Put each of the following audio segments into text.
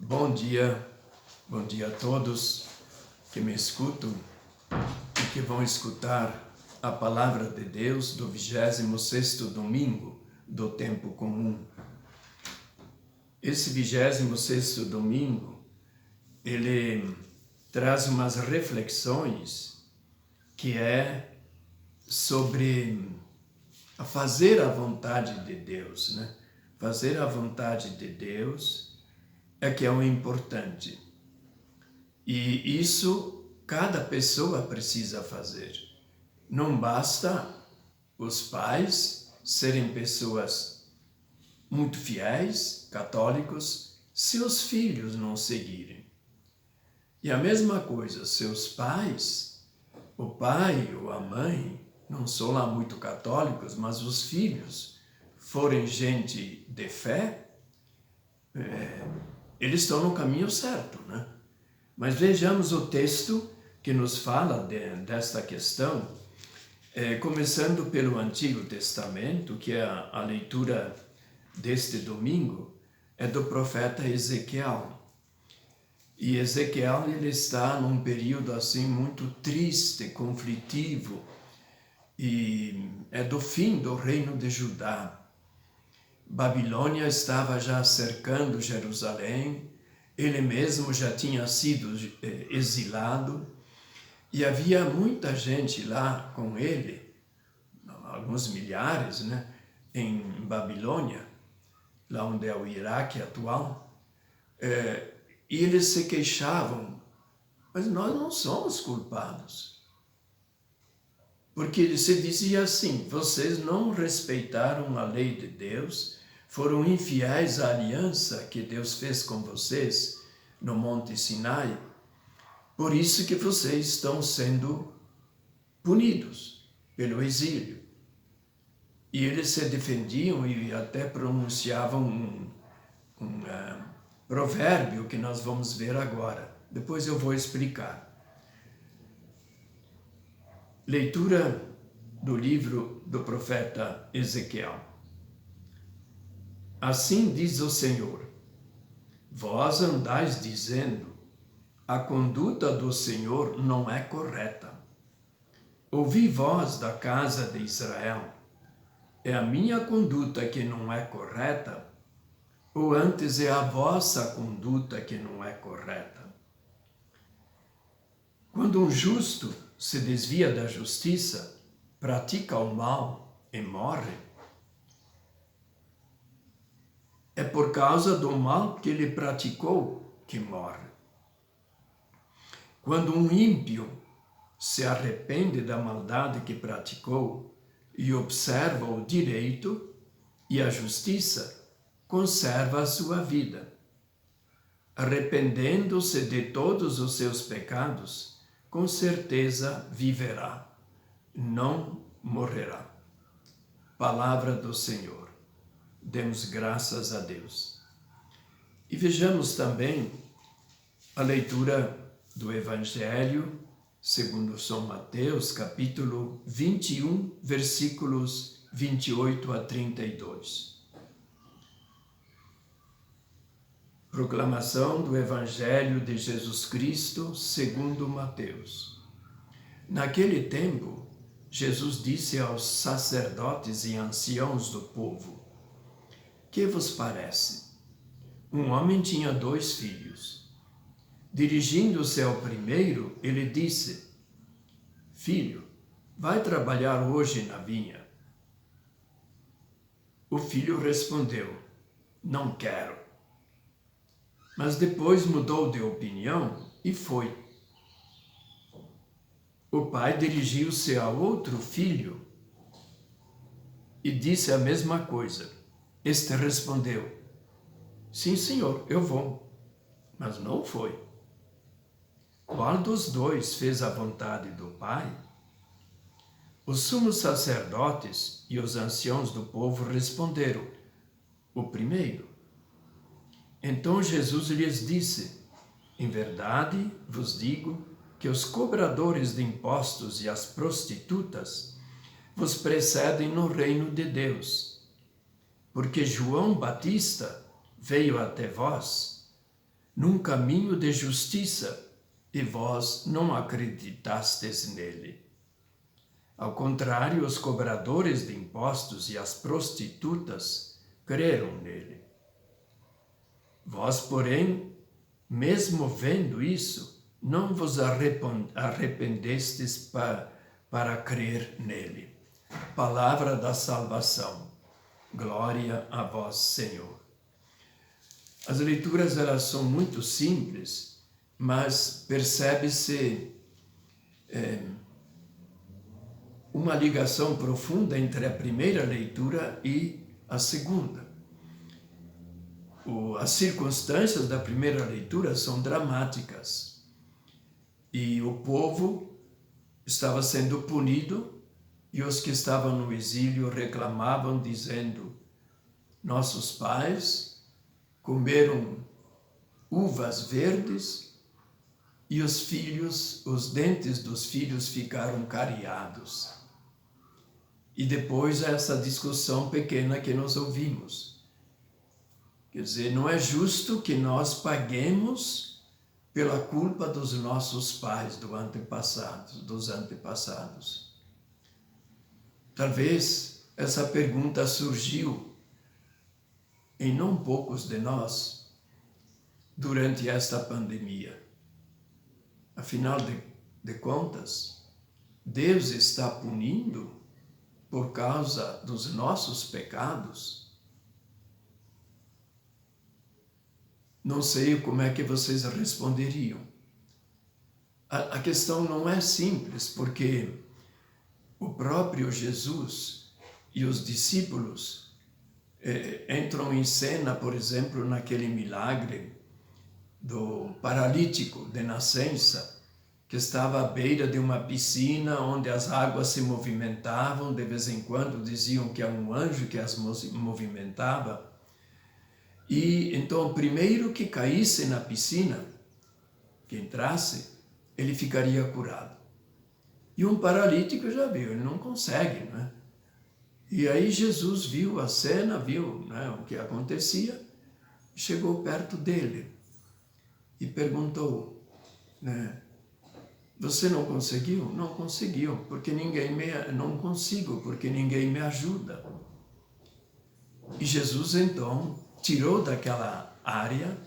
Bom dia a todos que me escutam e que vão escutar a palavra de Deus do 26º domingo do tempo comum. Esse 26º domingo, ele traz umas reflexões que é sobre fazer a vontade de Deus, né? Fazer a vontade de Deus é que é o importante. E isso cada pessoa precisa fazer. Não basta os pais serem pessoas muito fiéis, católicos, se os filhos não seguirem. E a mesma coisa, se os pais, o pai ou a mãe, não são lá muito católicos, mas os filhos forem gente de fé, eles estão no caminho certo, né? Mas vejamos o texto que nos fala desta questão, começando pelo Antigo Testamento, que é a leitura deste domingo, é do profeta Ezequiel. E Ezequiel, ele está num período assim muito triste, conflitivo, e é do fim do reino de Judá. Babilônia estava já cercando Jerusalém, ele mesmo já tinha sido exilado, e havia muita gente lá com ele, alguns milhares, né, em Babilônia, lá onde é o Iraque atual, e eles se queixavam, mas nós não somos culpados. Porque se dizia assim, vocês não respeitaram a lei de Deus, foram infiéis à aliança que Deus fez com vocês no Monte Sinai, por isso que vocês estão sendo punidos pelo exílio. E eles se defendiam e até pronunciavam um provérbio que nós vamos ver agora. Depois eu vou explicar. Leitura do livro do profeta Ezequiel. Assim diz o Senhor: vós andais dizendo, a conduta do Senhor não é correta. Ouvi vós da casa de Israel, é a minha conduta que não é correta? Ou antes é a vossa conduta que não é correta? Quando um justo se desvia da justiça, pratica o mal e morre, é por causa do mal que ele praticou que morre. Quando um ímpio se arrepende da maldade que praticou e observa o direito e a justiça, conserva a sua vida. Arrependendo-se de todos os seus pecados, com certeza viverá, não morrerá. Palavra do Senhor. Demos graças a Deus. E vejamos também a leitura do Evangelho segundo São Mateus, capítulo 21, versículos 28 a 32. Proclamação do Evangelho de Jesus Cristo segundo Mateus. Naquele tempo, Jesus disse aos sacerdotes e anciãos do povo: que vos parece? Um homem tinha 2 filhos. Dirigindo-se ao primeiro, ele disse: filho, vai trabalhar hoje na vinha. O filho respondeu: não quero. Mas depois mudou de opinião e foi. O pai dirigiu-se a outro filho e disse a mesma coisa. Este respondeu: sim, senhor, eu vou. Mas não foi. Qual dos 2 fez a vontade do pai? Os sumos sacerdotes e os anciãos do povo responderam: o primeiro. Então Jesus lhes disse: em verdade vos digo que os cobradores de impostos e as prostitutas vos precedem no reino de Deus. Porque João Batista veio até vós, num caminho de justiça, e vós não acreditastes nele. Ao contrário, os cobradores de impostos e as prostitutas creram nele. Vós, porém, mesmo vendo isso, não vos arrependestes para crer nele. Palavra da salvação. Glória a vós, Senhor. As leituras, elas são muito simples, mas percebe-se uma ligação profunda entre a primeira leitura e a segunda. As circunstâncias da primeira leitura são dramáticas e o povo estava sendo punido e os que estavam no exílio reclamavam, dizendo: nossos pais comeram uvas verdes e os dentes dos filhos ficaram cariados. E depois essa discussão pequena que nós ouvimos. Quer dizer, não é justo que nós paguemos pela culpa dos nossos pais dos antepassados. Talvez essa pergunta surgiu em não poucos de nós durante esta pandemia. Afinal de contas, Deus está punindo por causa dos nossos pecados? Não sei como é que vocês responderiam. A questão não é simples, porque o próprio Jesus e os discípulos entram em cena, por exemplo, naquele milagre do paralítico de nascença, que estava à beira de uma piscina onde as águas se movimentavam, de vez em quando diziam que é um anjo que as movimentava. E então, primeiro que caísse na piscina, que entrasse, ele ficaria curado. E um paralítico já viu, ele não consegue, né? E aí Jesus viu a cena, viu, né, o que acontecia, chegou perto dele e perguntou, né, você não conseguiu? Não conseguiu, porque não consigo, porque ninguém me ajuda. E Jesus então tirou daquela área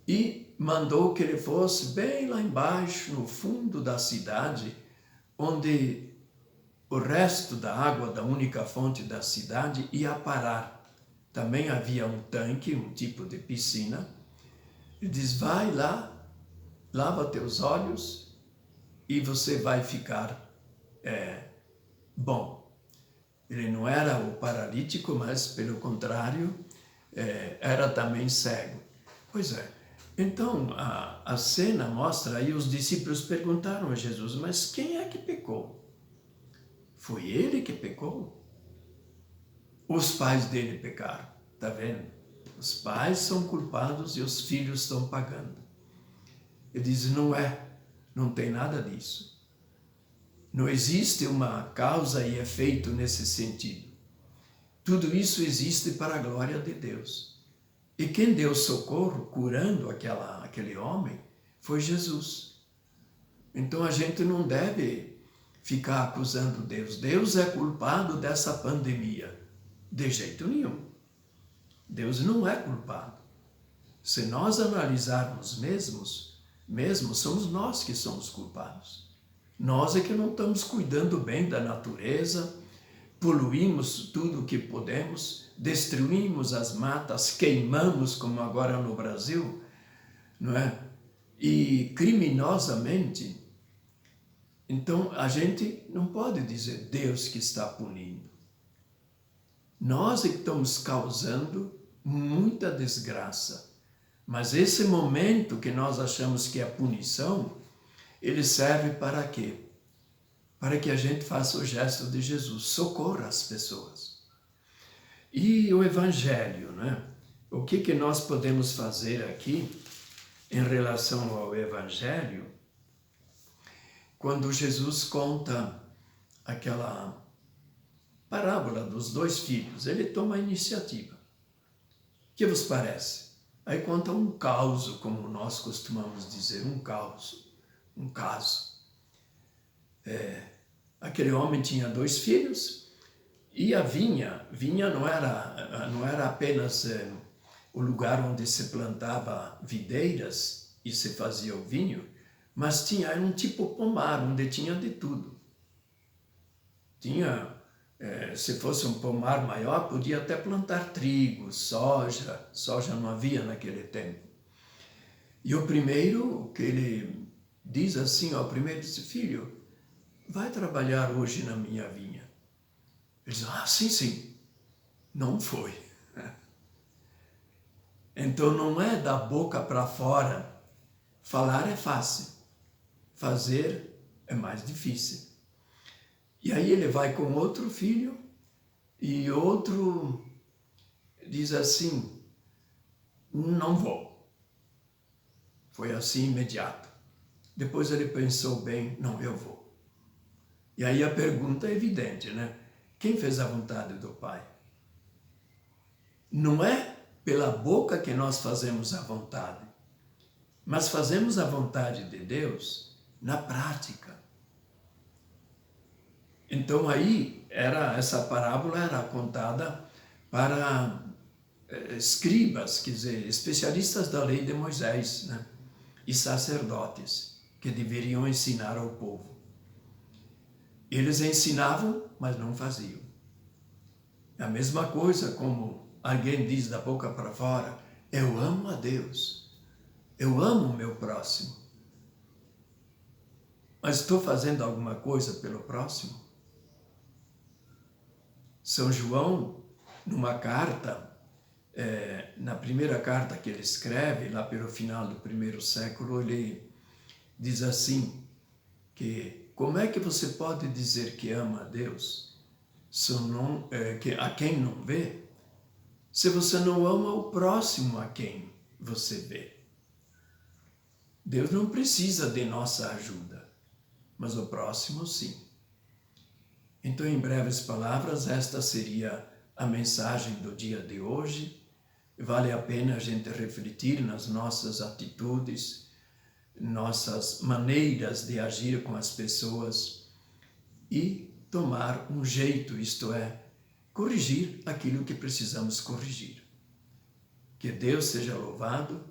e mandou que ele fosse bem lá embaixo, no fundo da cidade, onde o resto da água da única fonte da cidade ia parar. Também havia um tanque, um tipo de piscina. Ele diz, vai lá, lava teus olhos e você vai ficar bom. Ele não era o paralítico, mas pelo contrário, era também cego. Pois é. Então, a cena mostra, aí os discípulos perguntaram a Jesus, mas quem é que pecou? Foi ele que pecou? Os pais dele pecaram, tá vendo? Os pais são culpados e os filhos estão pagando. Ele diz, não tem nada disso. Não existe uma causa e efeito nesse sentido. Tudo isso existe para a glória de Deus. E quem deu socorro, curando aquele homem, foi Jesus. Então a gente não deve ficar acusando Deus. Deus é culpado dessa pandemia. De jeito nenhum. Deus não é culpado. Se nós analisarmos mesmo somos nós que somos culpados. Nós é que não estamos cuidando bem da natureza, poluímos tudo o que podemos, destruímos as matas, queimamos, como agora no Brasil, não é? E criminosamente. Então, a gente não pode dizer Deus que está punindo. Nós é que estamos causando muita desgraça. Mas esse momento que nós achamos que é punição, ele serve para quê? Para que a gente faça o gesto de Jesus, socorra as pessoas. E o Evangelho, né? O que nós podemos fazer aqui em relação ao Evangelho, quando Jesus conta aquela parábola dos 2 filhos, ele toma a iniciativa. O que vos parece? Aí conta um caos, como nós costumamos dizer, um caos, um caso. Aquele homem tinha 2 filhos e a vinha não era apenas o lugar onde se plantava videiras e se fazia o vinho, mas era um tipo pomar, onde tinha de tudo. Se fosse um pomar maior, podia até plantar trigo, soja não havia naquele tempo. E o primeiro, que ele diz assim, o primeiro disse, filho, vai trabalhar hoje na minha vinha. Ele diz, sim, não foi. Então não é da boca para fora, falar é fácil, fazer é mais difícil. E aí ele vai com outro filho e outro diz assim, não vou. Foi assim imediato. Depois ele pensou bem, não, eu vou. E aí a pergunta é evidente, né? Quem fez a vontade do Pai? Não é pela boca que nós fazemos a vontade, mas fazemos a vontade de Deus na prática. Então aí essa parábola era contada para escribas, quer dizer, especialistas da lei de Moisés, né? E sacerdotes que deveriam ensinar ao povo. Eles ensinavam, mas não faziam. É a mesma coisa como alguém diz da boca para fora, eu amo a Deus, eu amo o meu próximo. Mas estou fazendo alguma coisa pelo próximo? São João, numa carta, na primeira carta que ele escreve, lá pelo final do 1º século, ele diz assim, que como é que você pode dizer que ama a Deus a quem não vê, se você não ama o próximo a quem você vê? Deus não precisa de nossa ajuda, mas o próximo sim. Então, em breves palavras, esta seria a mensagem do dia de hoje. Vale a pena a gente refletir nas nossas atitudes, nossas maneiras de agir com as pessoas e tomar um jeito, isto é, corrigir aquilo que precisamos corrigir. Que Deus seja louvado.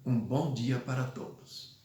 Um bom dia para todos.